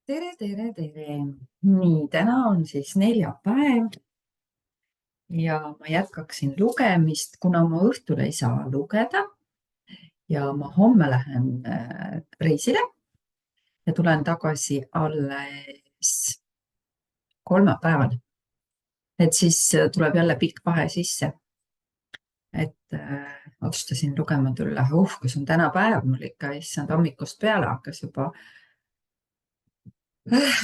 Tere, tere, tere. Nii, täna on siis neljapäev ja ma jätkaksin lugemist, kuna ma õhtul ei saa lugeda ja ma homme lähen reisile ja tulen tagasi alles kolmapäeval. Et siis tuleb jälle pikk vahe sisse. Otsustasin lugema tulla. Kus on täna päev mul ikka, issand, hommikust peale hakkas juba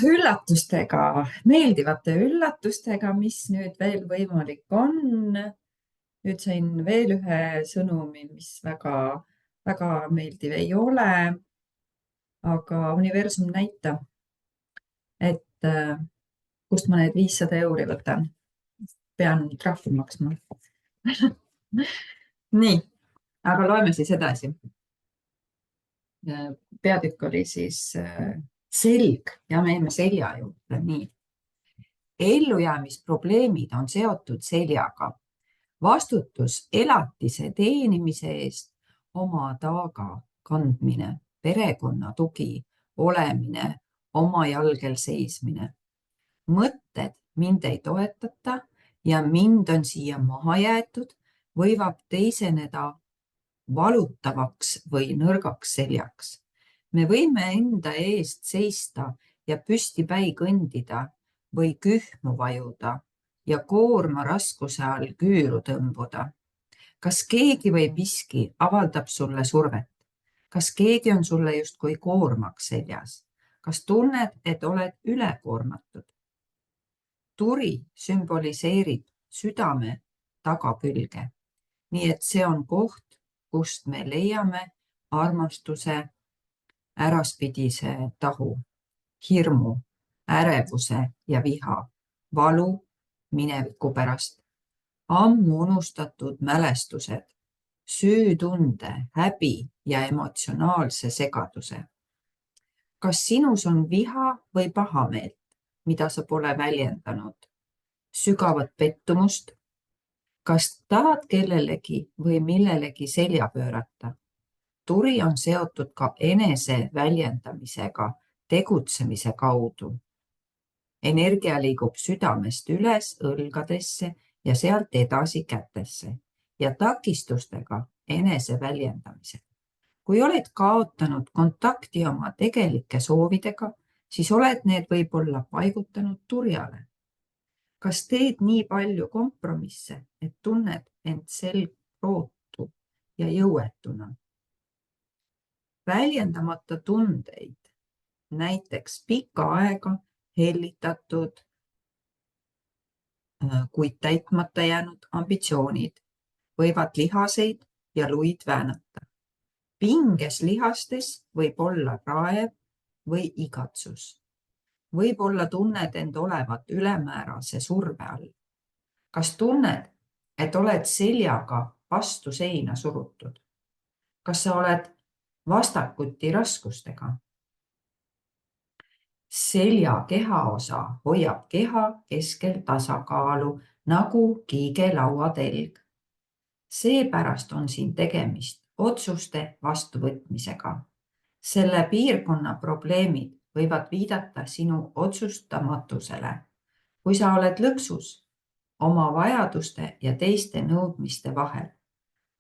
üllatustega, meeldivate üllatustega, mis nüüd veel võimalik on. Nüüd sain veel ühe sõnumi, mis väga, väga meeldiv ei ole, aga universum näitab, et kust ma need 500 € võtan. Pean trahvi maksma. Nii, aga loeme siis edasi. Peatükk oli siis selg ja me jäime selja juurde. Nii. Ellujäämisprobleemid on seotud seljaga. Vastutus elatise teenimise eest, oma taaga kandmine, perekonna tugi, olemine, oma jalgel seismine. Mõtted mind ei toetata ja mind on siia maha jäetud, võivad teiseneda valutavaks või nõrgaks seljaks. Me võime enda eest seista ja püstipäi kõndida või kühmu vajuda ja koorma raskuse all küüru tõmbuda. Kas keegi või miski avaldab sulle survet? Kas keegi on sulle justkui koormaks seljas? Kas tunned, et oled ülekoormatud? Turi sümboliseerib südame tagakülge. Nii et see on koht, kust me leiame armastuse äraspidise tahu, hirmu, ärevuse ja viha, valu mineviku pärast, ammu unustatud mälestused, süütunde, häbi ja emotsionaalse segaduse. Kas sinus on viha või pahameelt, mida sa pole väljendanud? Sügavat pettumust? Kas tahad kellelegi või millelegi selja pöörata? Turi on seotud ka enese väljendamisega, tegutsemise kaudu. Energia liigub südamest üles õlgadesse ja sealt edasi kätesse ja takistustega enese väljendamisel. Kui oled kaotanud kontakti oma tegelike soovidega, siis oled need võib-olla paigutanud turjale. Kas teed nii palju kompromisse, et tunned end selgrootu ja jõuetuna? Väljendamata tundeid, näiteks pikka aega hellitatud, kuid täitmata jäänud ambitsioonid võivad lihaseid ja luid väänata. Pinges lihastes võib olla raev või igatsus. Võib-olla tunned end olevat ülemäärase surve all. Kas tunned, et oled seljaga vastu seina surutud? Kas sa oled vastakuti raskustega? Selja kehaosa hoiab keha keskel tasakaalu nagu kiigelaua telg. Seepärast on siin tegemist otsuste vastuvõtmisega. Selle piirkonna probleemid võivad viidata sinu otsustamatusele. Kui sa oled lõksus oma vajaduste ja teiste nõudmiste vahel,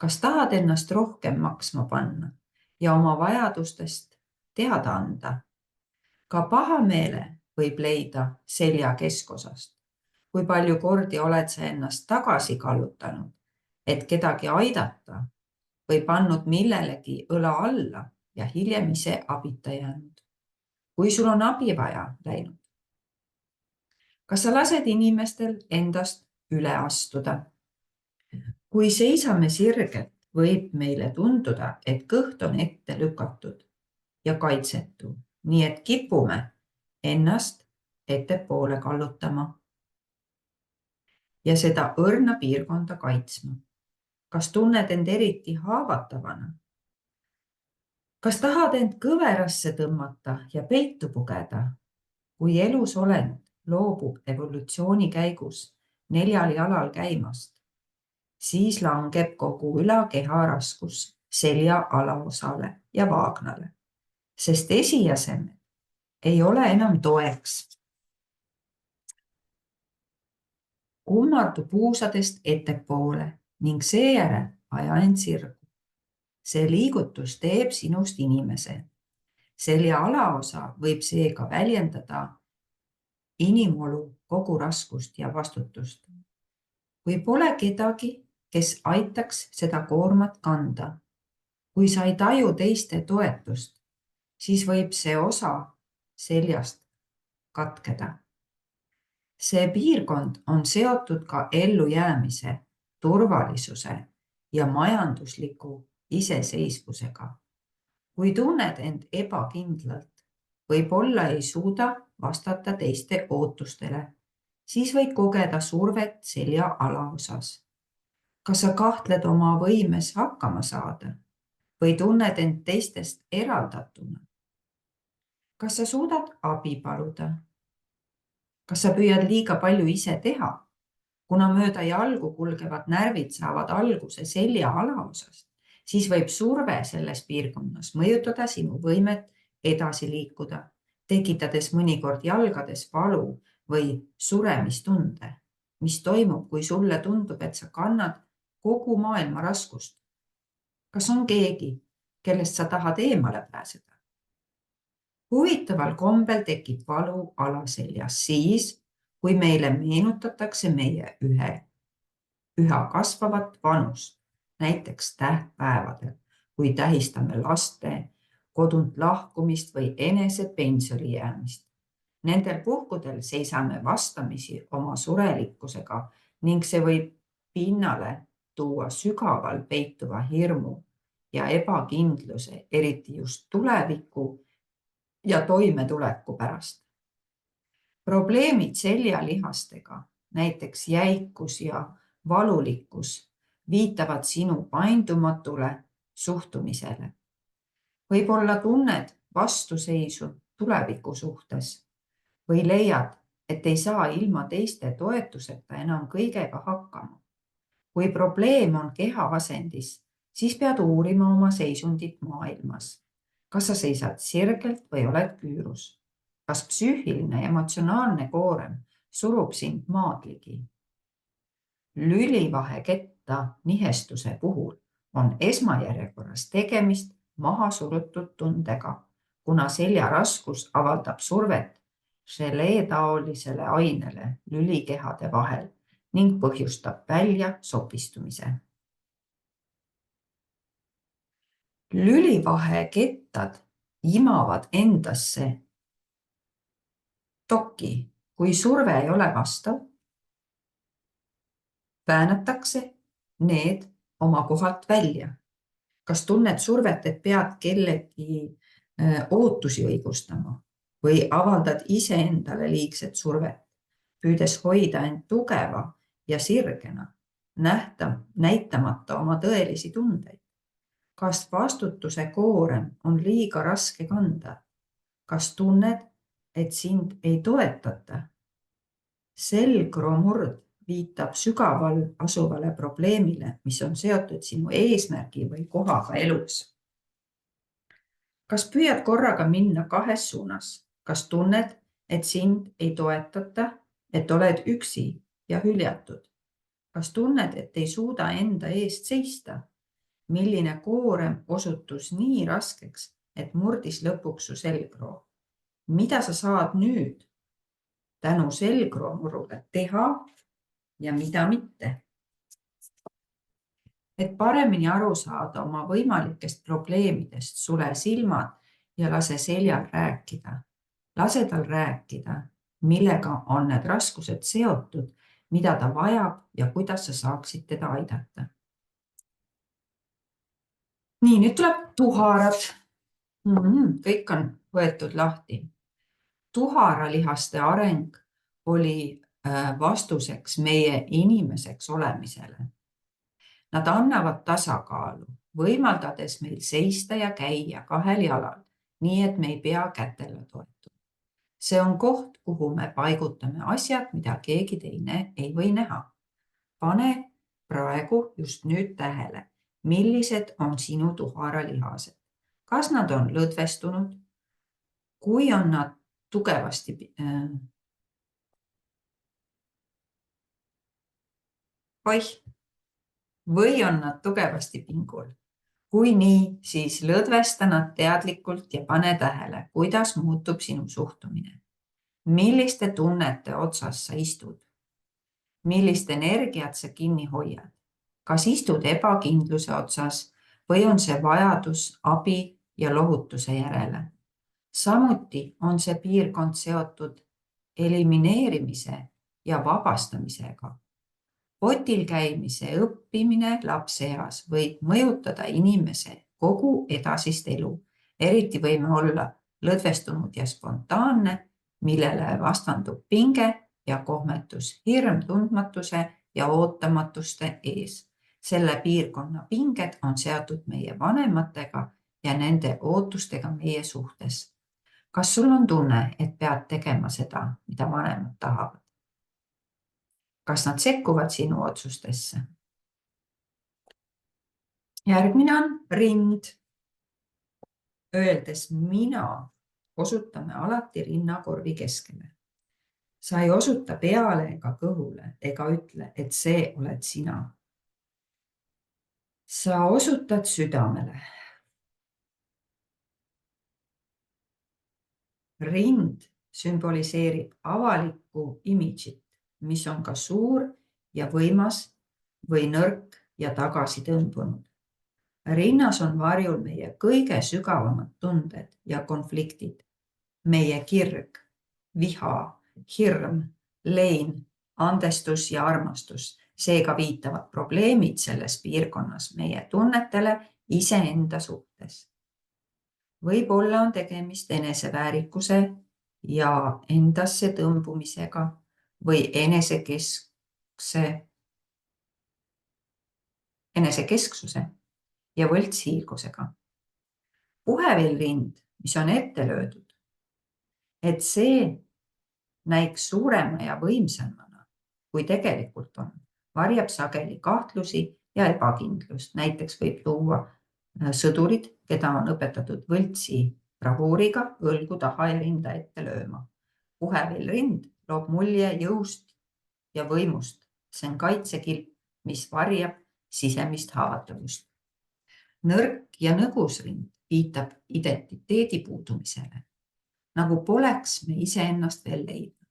kas tahad ennast rohkem maksma panna ja oma vajadustest teada anda? Ka pahameele võib leida selja keskosast. Kui palju kordi oled sa ennast tagasi kallutanud, et kedagi aidata või pannud millelegi õla alla ja hiljem ise abita jäänud? Kui sul on abi vaja läinud? Kas sa lased inimestel endast üle astuda? Kui seisame sirgelt, võib meile tunduda, et kõht on ette lükatud ja kaitsetu. Nii et kipume ennast ettepoole kallutama ja seda õrna piirkonda kaitsma. Kas tunned end eriti haavatavana? Kas tahad end kõverasse tõmmata ja peitu pugeda? Kui elus olend loobub evolutsiooni käigus 4 jalal käimast, siis langeb kogu ülakeha raskus selja alaosale ja vaagnale. Sest esiasemed ei ole enam toeks. Kummardu puusadest ettepoole ning seejärel aja end sirgu. See liigutus teeb sinust inimese. Selja alaosa võib seega väljendada inimolu kogu raskust ja vastutust. Kui pole kedagi, kes aitaks seda koormat kanda, kui sa ei taju teiste toetust, siis võib see osa seljast katkeda. See piirkond on seotud ka ellujäämise, turvalisuse ja majandusliku iseseisvusega. Kui tunned end ebakindlalt, võib-olla ei suuda vastata teiste ootustele, siis võid kogeda survet selja alaosas. Kas sa kahtled oma võimes hakkama saada või tunned end teistest eraldatuna? Kas sa suudad abi paluda? Kas sa püüad liiga palju ise teha? Kuna mööda jalgu kulgevad närvid saavad alguse selja alaosast, siis võib surve selles piirkonnas mõjutada sinu võimet edasi liikuda, tekitades mõnikord jalgades valu või suremistunde, mis toimub, kui sulle tundub, et sa kannad kogu maailma raskust. Kas on keegi, kellest sa tahad eemale pääseda? Huvitaval kombel tekib valu alaseljas siis, kui meile meenutatakse meie üha kasvavat vanust, näiteks tähtpäevadel, kui tähistame laste, kodunt lahkumist või enese pensioni jäämist. Nendel puhkudel seisame vastamisi oma surelikkusega ning see võib pinnale tuua sügaval peituva hirmu ja ebakindluse, eriti just tuleviku ja toimetuleku pärast. Probleemid seljalihastega, näiteks jäikus ja valulikkus, viitavad sinu paindumatule suhtumisele. Võib-olla tunned vastuseisu tuleviku suhtes või leiad, et ei saa ilma teiste toetuseta enam kõigega hakkama. Kui probleem on keha asendis, siis pead uurima oma seisundit maailmas. Kas sa seisad sirgelt või oled küürus? Kas psüühiline ja emotsionaalne koorem surub sind maadligi? Lülivaheketta nihestuse puhul on esmajärjekorras tegemist maha surutud tundega, kuna selja raskus avaldab survet želeetaolisele ainele lülikehade vahel ning põhjustab välja sopistumise. Lülivahekettad imavad endasse toki, kui surve ei ole vastav, väänatakse need oma kohalt välja. Kas tunned survet, et pead kellegi ootusi õigustama või avaldad iseendale liigset survet, püüdes hoida end tugeva ja sirgena, näitamata oma tõelisi tundeid? Kas vastutuse koorem on liiga raske kanda? Kas tunned, et sind ei toetata? Selgromurd viitab sügaval asuvale probleemile, mis on seotud sinu eesmärgi või kohaga elus. Kas püüad korraga minna kahes suunas? Kas tunned, et sind ei toetata, et oled üksi ja hüljatud? Kas tunned, et ei suuda enda eest seista? Milline koorem osutus nii raskeks, et murdis lõpuks su selgroo? Mida sa saad nüüd tänu selgroomurule teha ja mida mitte? Et paremini aru saada oma võimalikest probleemidest, sule silmad ja lase seljal rääkida. Lase tal rääkida, millega on need raskused seotud, mida ta vajab ja kuidas sa saaksid teda aidata. Nii, nüüd tuleb tuharad. Kõik on võetud lahti. Tuharalihaste areng oli vastuseks meie inimeseks olemisele. Nad annavad tasakaalu, võimaldades meil seista ja käia kahel jalal, nii et me ei pea kätele toetuma. See on koht, kuhu me paigutame asjad, mida keegi teine ei või näha. Pane praegu just nüüd tähele, millised on sinu tuharalihased. Kas nad on lõdvestunud? Kui on nad tugevasti või on nad tugevasti pingul. Kui nii, siis lõdvesta nad teadlikult ja pane tähele, kuidas muutub sinu suhtumine. Milliste tunnete otsas sa istud? Millist energiat sa kinni hoiad? Kas istud ebakindluse otsas või on see vajadus abi ja lohutuse järele? Samuti on see piirkond seotud elimineerimise ja vabastamisega. Potil käimise õppimine lapseeas võib mõjutada inimese kogu edasist elu. Eriti võime olla lõdvestunud ja spontaanne, millele vastandub pinge ja kohmetus, hirm tundmatuse ja ootamatuste ees. Selle piirkonna pinged on seotud meie vanematega ja nende ootustega meie suhtes. Kas sul on tunne, et pead tegema seda, mida vanemad tahavad? Kas nad sekkuvad sinu otsustesse? Järgmine on rind. Öeldes mina, osutame alati rinnakorvi keskele. Sa ei osuta peale ega kõhule ega ütle, et see oled sina. Sa osutad südamele. Rind sümboliseerib avalikku imidžit, mis on ka suur ja võimas või nõrk ja tagasi tõmbunud. Rinnas on varjul meie kõige sügavamad tunded ja konfliktid. Meie kirg, viha, hirm, lein, andestus ja armastus. Seega viitavad probleemid selles piirkonnas meie tunnetele iseenda suhtes. Võib-olla on tegemist eneseväärikuse ja endasse tõmbumisega või enesekesksuse ja võltshiilgusega. Puhevillrind, mis on ette löödud, et see näiks suurema ja võimsamana, kui tegelikult on, varjab sageli kahtlusi ja ebakindlust. Näiteks võib tuua sõdurid, keda on õpetatud võltsi bravuuriga õlgu taha ja rinda ette lööma. Puhevillrind loob mulje jõust ja võimust. See on kaitsekilp, mis varjab sisemist haavatavust. Nõrk ja nõgus rind viitab identiteedi puudumisele, nagu poleks me iseennast veel leidnud.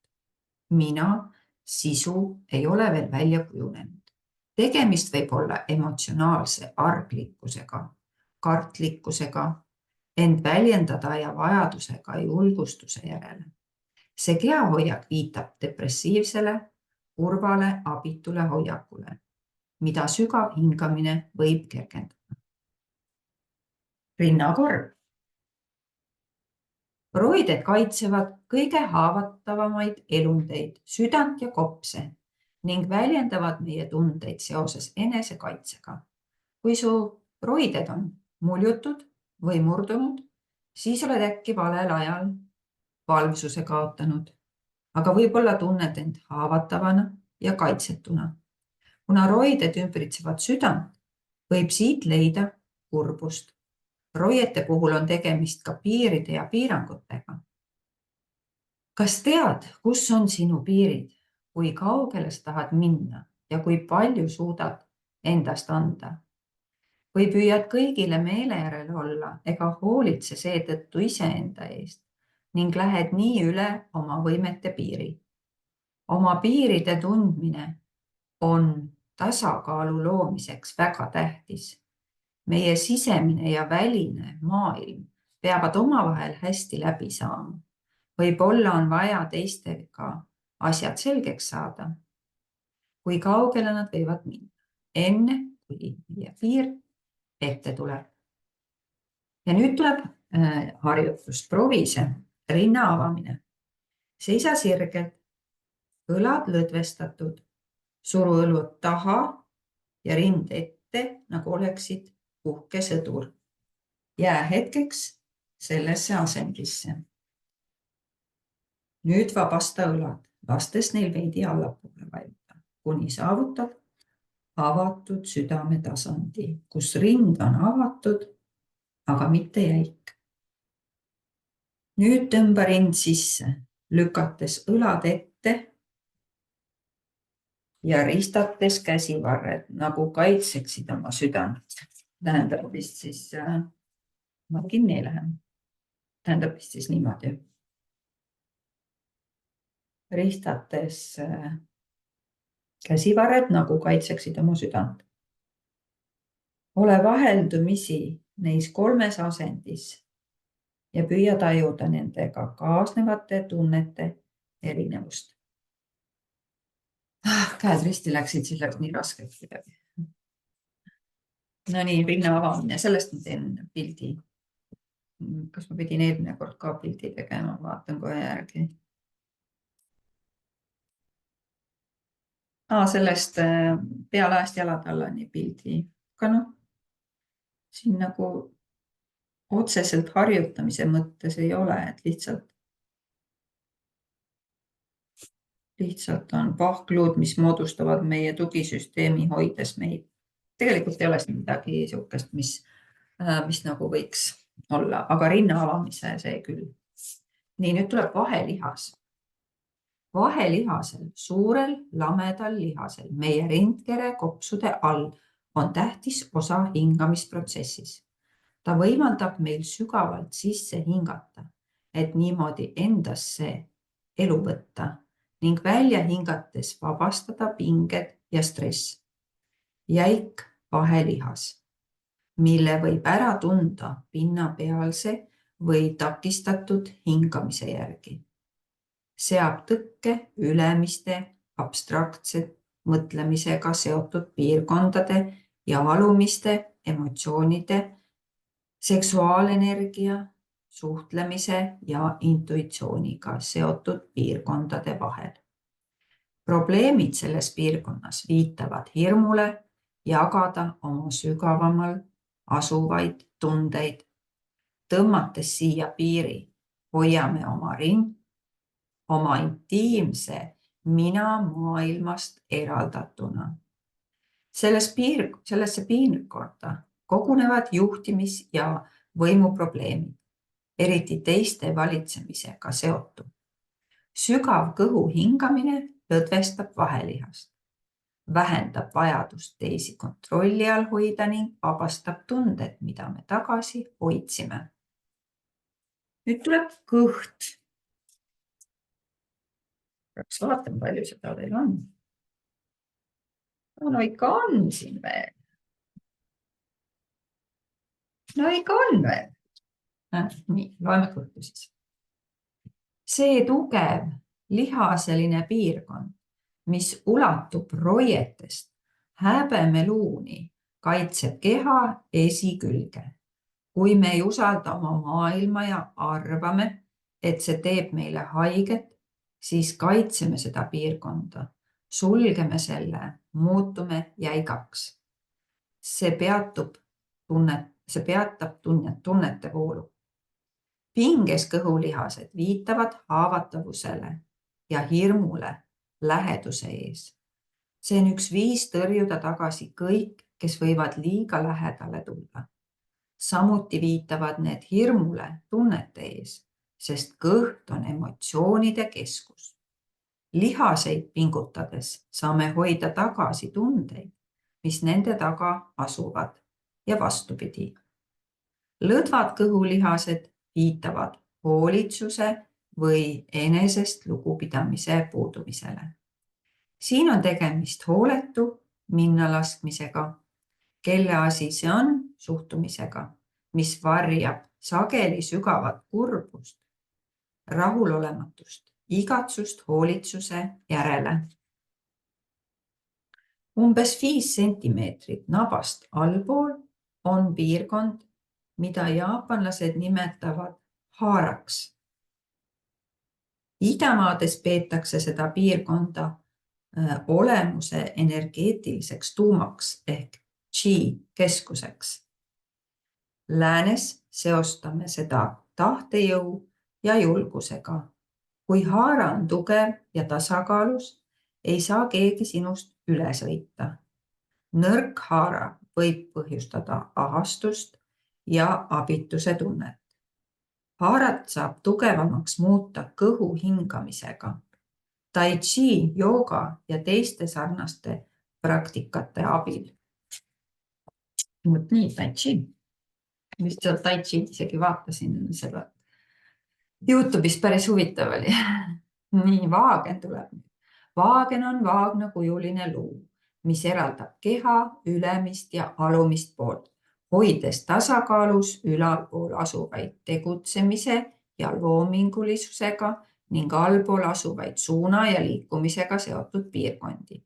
Mina, sisu ei ole veel välja kujunenud. Tegemist võib olla emotsionaalse arglikkusega, kartlikkusega, end väljendada ja vajadusega julgustuse järele. See kehahoiak viitab depressiivsele, kurvale, abitule hoiakule, mida sügav hingamine võib kergendada. Rinnakorv. Roided kaitsevad kõige haavatavamaid elundeid, südant ja kopse ning väljendavad meie tundeid seoses enesekaitsega. Kui su roided on muljutud või murdunud, siis oled äkki valel ajal valvsuse kaotanud, aga võib-olla tunned end haavatavana ja kaitsetuna. Kuna roided ümbritsevad südant, võib siit leida kurbust. Roiete puhul on tegemist ka piiride ja piirangutega. Kas tead, kus on sinu piirid, kui kaugele sa tahad minna ja kui palju suudad endast anda? Või püüad kõigile meele järele olla ega hoolitse seetõttu iseenda eest ning lähed nii üle oma võimete piiri? Oma piiride tundmine on tasakaalu loomiseks väga tähtis. Meie sisemine ja väline maailm peavad omavahel hästi läbi saama. Võib-olla on vaja teistega asjad selgeks saada, kui kaugele nad võivad minna, enne kui meie piir ette tuleb. Ja nüüd tuleb harjutus, proovi see, rinna avamine. Seisa sirgelt, õlad lõdvestatud, suru õlud taha ja rind ette, nagu oleksid uhke sõdur. Jää hetkeks sellesse asendisse. Nüüd vabasta õlad, lastes neil veidi allapoole vajuda, kuni saavutad avatud südame tasandi, kus rind on avatud, aga mitte jäik. Nüüd tõmba rind sisse, lükates õlad ette ja ristates käsivarred, nagu kaitseksid oma südant. Tähendab vist siis, ma kinni ei lähe. Tähendab vist siis niimoodi. Ristates käsivarred, nagu kaitseksid oma südant. Ole vaheldumisi neis 3 asendis ja püüa tajuda nendega kaasnevate tunnete erinevust. Käed risti läksid, siis läks nii raskeks kuidagi. No nii, rinna avamine, sellest ma teen pildi. Kas ma pidin eelmine kord ka pildi tegema, vaatan kohe järgi. Sellest pealaest jalad allani pildi. Aga noh, siin nagu otseselt harjutamise mõttes ei ole, et lihtsalt on pahklud, mis moodustavad meie tugisüsteemi, hoides meid. Tegelikult ei ole siin midagi sihukest, mis nagu võiks olla, aga rinna avamise see küll. Nii, nüüd tuleb vahelihas. Vahelihasel, suurel lamedal lihasel, meie rindkere kopsude all on tähtis osa hingamisprotsessis. Ta võimaldab meil sügavalt sisse hingata, et niimoodi endasse elu võtta ning välja hingates vabastada pinged ja stress. Jäik vahelihas, mille võib ära tunda pinnapealse või takistatud hingamise järgi. Seab tõkke ülemiste abstraktsed mõtlemisega seotud piirkondade ja alumiste emotsioonide, seksuaalenergia, suhtlemise ja intuitsiooniga seotud piirkondade vahel. Probleemid selles piirkonnas viitavad hirmule jagada oma sügavamal asuvaid tundeid. Tõmmates siia piiri, hoiame oma intiimse mina maailmast eraldatuna. Sellesse piirkonda kogunevad juhtimis- ja võimuprobleemid, eriti teiste valitsemisega seotud. Sügav kõhu hingamine lõdvestab vahelihast, vähendab vajadust teisi kontrolli all hoida ning vabastab tunded, mida me tagasi hoidsime. Nüüd tuleb kõht. Peaks vaatama, palju seda teil on. No ikka on siin veel. No ikka on veel. Nii, loeme kõhtu siis. See tugev lihaseline piirkond, mis ulatub roietest häbemeluuni, kaitseb keha esikülge. Kui me ei usalda oma maailma ja arvame, et see teeb meile haiget, siis kaitseme seda piirkonda, sulgeme selle, muutume jäigaks. See peatab tunnete voolu. Pinges kõhulihased viitavad haavatavusele ja hirmule läheduse ees. See on üks viis tõrjuda tagasi kõik, kes võivad liiga lähedale tulla. Samuti viitavad need hirmule tunnete ees, sest kõht on emotsioonide keskus. Lihaseid pingutades saame hoida tagasi tundeid, mis nende taga asuvad ja vastupidi. Lõdvad kõhulihased viitavad hoolitsuse või enesest lugupidamise puudumisele. Siin on tegemist hooletu minnalaskmisega, kelle asi see on suhtumisega, mis varjab sageli sügavat kurbust, rahulolematust, igatsust hoolitsuse järele. Umbes 5 sentimeetrit nabast allpool on piirkond, mida jaapanlased nimetavad haaraks. Idamaades peetakse seda piirkonda olemuse energeetiliseks tuumaks ehk chi keskuseks. Läänes seostame seda tahtejõu ja julgusega. Kui haara on tugev ja tasakaalus, ei saa keegi sinust üle sõita. Nõrk haara võib põhjustada ahastust ja abituse tunnet. haarat saab tugevamaks muuta kõhu hingamisega, tai chi, jooga ja teiste sarnaste praktikate abil. Nii, tai chi. Vist seal tai chi isegi vaatasin seda. YouTube'is päris huvitav oli. Nii, vaagen tuleb. Vaagen on vaagnakujuline luu, mis eraldab keha ülemist ja alumist poolt, hoides tasakaalus ülalpool asuvaid tegutsemise ja loomingulisusega ning allpool asuvaid suuna ja liikumisega seotud piirkondi.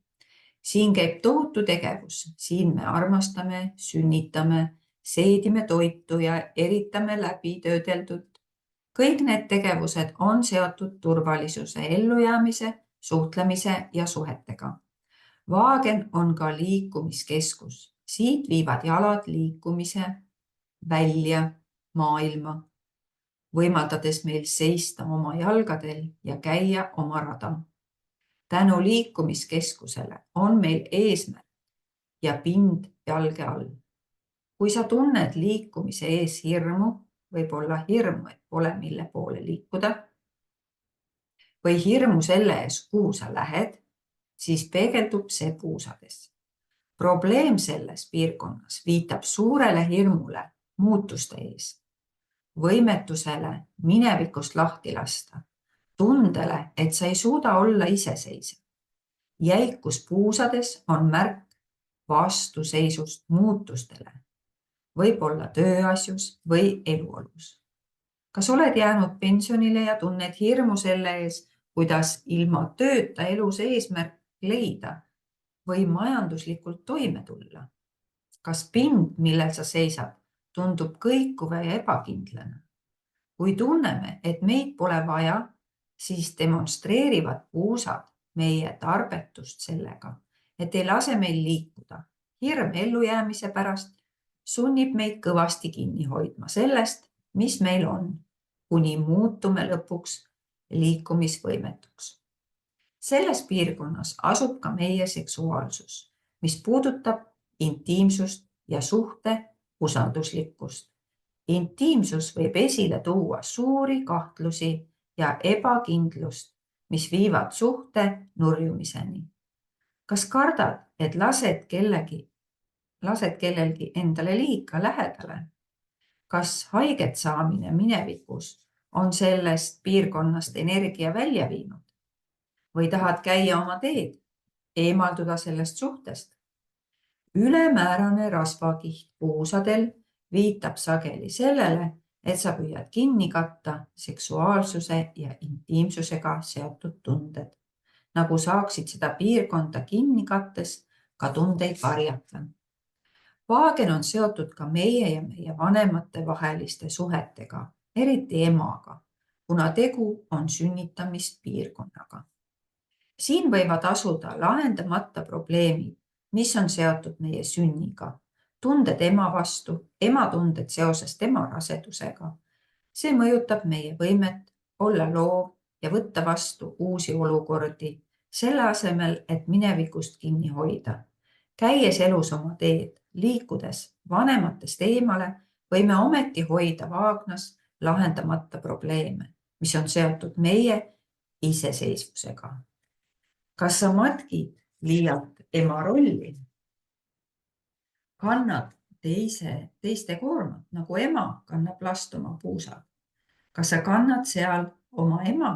Siin käib tohutu tegevus, siin me armastame, sünnitame, seedime toitu ja eritame läbi töödeldud. Kõik need tegevused on seotud turvalisuse, ellujäämise, suhtlemise ja suhetega. Vaagen on ka liikumiskeskus. Siit viivad jalad liikumise välja maailma, võimaldades meil seista oma jalgadel ja käia oma rada. Tänu liikumiskeskusele on meil eesmärk ja pind jalge all. Kui sa tunned liikumise ees hirmu, võib olla hirmu, et pole mille poole liikuda, või hirmu selle ees, kuhu sa lähed, siis peegeldub see puusades. Probleem selles piirkonnas viitab suurele hirmule muutuste ees, võimetusele minevikust lahti lasta, tundele, et sa ei suuda olla iseseisev. Jäikus puusades on märk vastuseisust muutustele, võib olla tööasjus või eluolus. Kas oled jäänud pensionile ja tunned hirmu selle ees, kuidas ilma tööta elus eesmärk leida või majanduslikult toime tulla? Kas pind, millel sa seisad, tundub kõikuva ja ebakindlana? Kui tunneme, et meid pole vaja, siis demonstreerivad puusad meie tarbetust sellega, et ei lase meil liikuda. Hirm ellujäämise pärast sunnib meid kõvasti kinni hoidma sellest, mis meil on, kuni muutume lõpuks liikumisvõimetuks. Selles piirkonnas asub ka meie seksuaalsus, mis puudutab intiimsust ja suhte usalduslikkust. Intiimsus võib esile tuua suuri kahtlusi ja ebakindlust, mis viivad suhte nurjumiseni. Kas kardad, et lased kellelgi endale liiga lähedale? Kas haiget saamine minevikus on sellest piirkonnast energia välja viinud? Või tahad käia oma teed, eemalduda sellest suhtest? Ülemäärane rasvakiht puusadel viitab sageli sellele, et sa püüad kinni katta seksuaalsuse ja intiimsusega seotud tunded, nagu saaksid seda piirkonda kinni kattes ka tundeid varjata. Vaagen on seotud ka meie ja meie vanemate vaheliste suhetega, eriti emaga, kuna tegu on sünnitamispiirkonnaga. Siin võivad asuda lahendamata probleemid, mis on seotud meie sünniga, tunded ema vastu, ema tunded seoses tema rasedusega. See mõjutab meie võimet olla loov ja võtta vastu uusi olukordi, selle asemel, et minevikust kinni hoida. Käies elus oma teed, liikudes vanematest eemale, võime ometi hoida vaagnas lahendamata probleeme, mis on seotud meie iseseisvusega. Kas sa matkid liialt ema rolli? Kannad teiste koormat, nagu ema kannab last oma puusal? Kas sa kannad seal oma ema?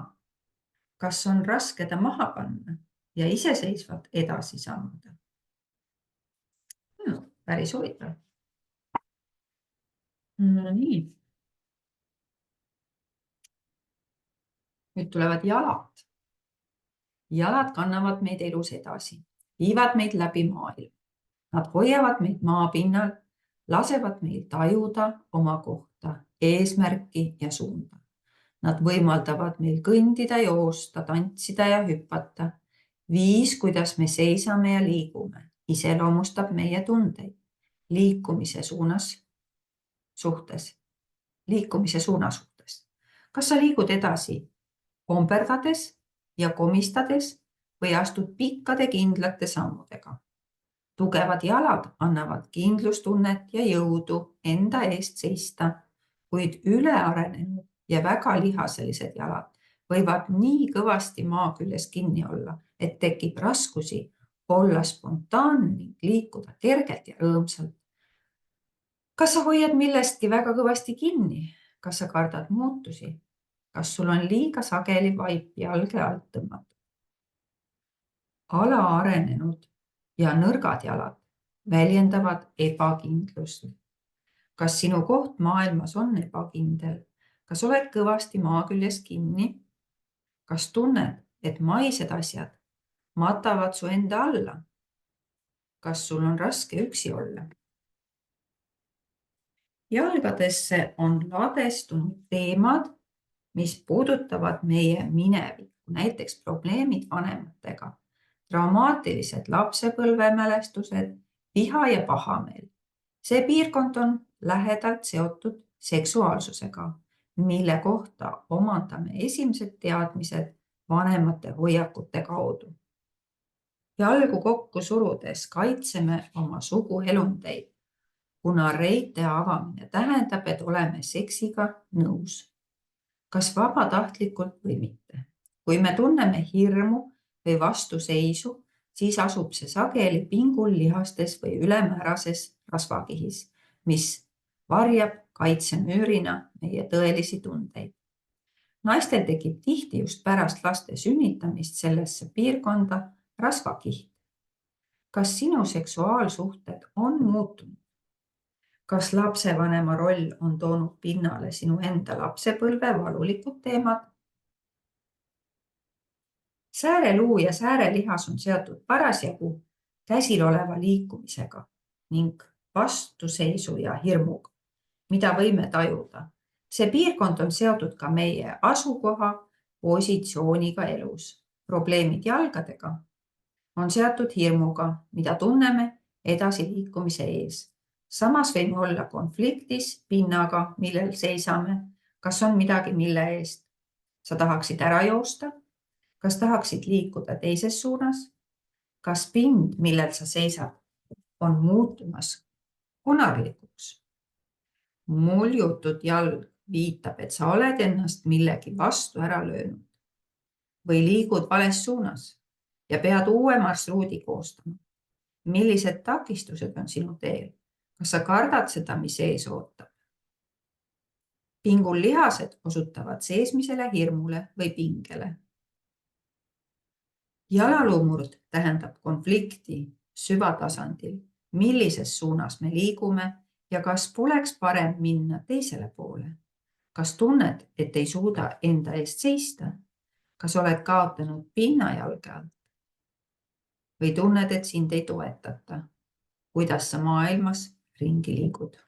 Kas on raske ta maha panna ja iseseisvalt edasi sammuda? Päris huvitav. Nii. Nüüd tulevad jalad. Jalad kannavad meid elus edasi, viivad meid läbi maailma. Nad hoiavad meid maapinnal, lasevad meil tajuda oma kohta, eesmärki ja suunda. Nad võimaldavad meil kõndida, joosta, tantsida ja hüpata. Viis, kuidas me seisame ja liigume, iseloomustab meie tundeid. Liikumise suuna suhtes. Kas sa liigud edasi komberdades ja komistades või astud pikkade kindlate sammudega? Tugevad jalad annavad kindlustunnet ja jõudu enda eest seista, kuid ülearenenud ja väga lihaselised jalad võivad nii kõvasti maa küljes kinni olla, et tekib raskusi olla spontaanne ning liikuda kergelt ja rõõmsalt. Kas sa hoiad millestki väga kõvasti kinni? Kas sa kardad muutusi? Kas sul on liiga sageli vaip jalge alt tõmmatud? Alaarenenud ja nõrgad jalad väljendavad ebakindlust. Kas sinu koht maailmas on ebakindel? Kas oled kõvasti maa küljes kinni? Kas tunned, et maised asjad matavad su enda alla? Kas sul on raske üksi olla? Jalgadesse on ladestunud teemad, mis puudutavad meie minevikku, näiteks probleemid vanematega, traumaatilised lapsepõlvemälestused, viha ja pahameel. See piirkond on lähedalt seotud seksuaalsusega, mille kohta omandame esimesed teadmised vanemate hoiakute kaudu. Jalgu kokku surudes kaitseme oma suguelundeid, kuna reite avamine tähendab, et oleme seksiga nõus. Kas vabatahtlikult või mitte. Kui me tunneme hirmu või vastuseisu, siis asub see sageli pingul lihastes või ülemäärases rasvakihis, mis varjab kaitsemüürina meie tõelisi tundeid. Naistel tekib tihti just pärast laste sünnitamist sellesse piirkonda rasvakiht. Kas sinu seksuaalsuhted on muutunud? Kas lapsevanema roll on toonud pinnale sinu enda lapsepõlve valulikud teemad? Sääreluu ja säärelihas on seotud parasjagu käsil oleva liikumisega ning vastuseisu ja hirmuga, mida võime tajuda. See piirkond on seotud ka meie asukoha positsiooniga elus. Probleemid jalgadega on seotud hirmuga, mida tunneme edasiliikumise ees. Samas võime olla konfliktis pinnaga, millel seisame. Kas on midagi, mille eest sa tahaksid ära joosta? Kas tahaksid liikuda teises suunas? Kas pind, millel sa seisad, on muutumas konarlikuks? Muljutud jalg viitab, et sa oled ennast millegi vastu ära löönud või liigud vales suunas ja pead uue marsruudi koostama. Millised takistused on sinu teel? Kas sa kardad seda, mis ees ootab? Pingul lihased osutavad seesmisele hirmule või pingele. Jalaluumurd tähendab konflikti süvatasandil, millises suunas me liigume ja kas poleks parem minna teisele poole. Kas tunned, et ei suuda enda eest seista? Kas oled kaotanud pinna jalge alt? Või tunned, et sind ei toetata? Kuidas sa maailmas ringi liigud?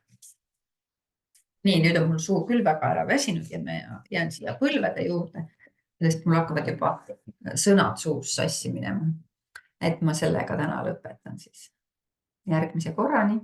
Nii, nüüd on mul suu küll väga ära väsinud ja ma jään siia põlvede juurde, sest mul hakkavad juba sõnad suus sassi minema. Et ma sellega täna lõpetan siis. Järgmise korrani.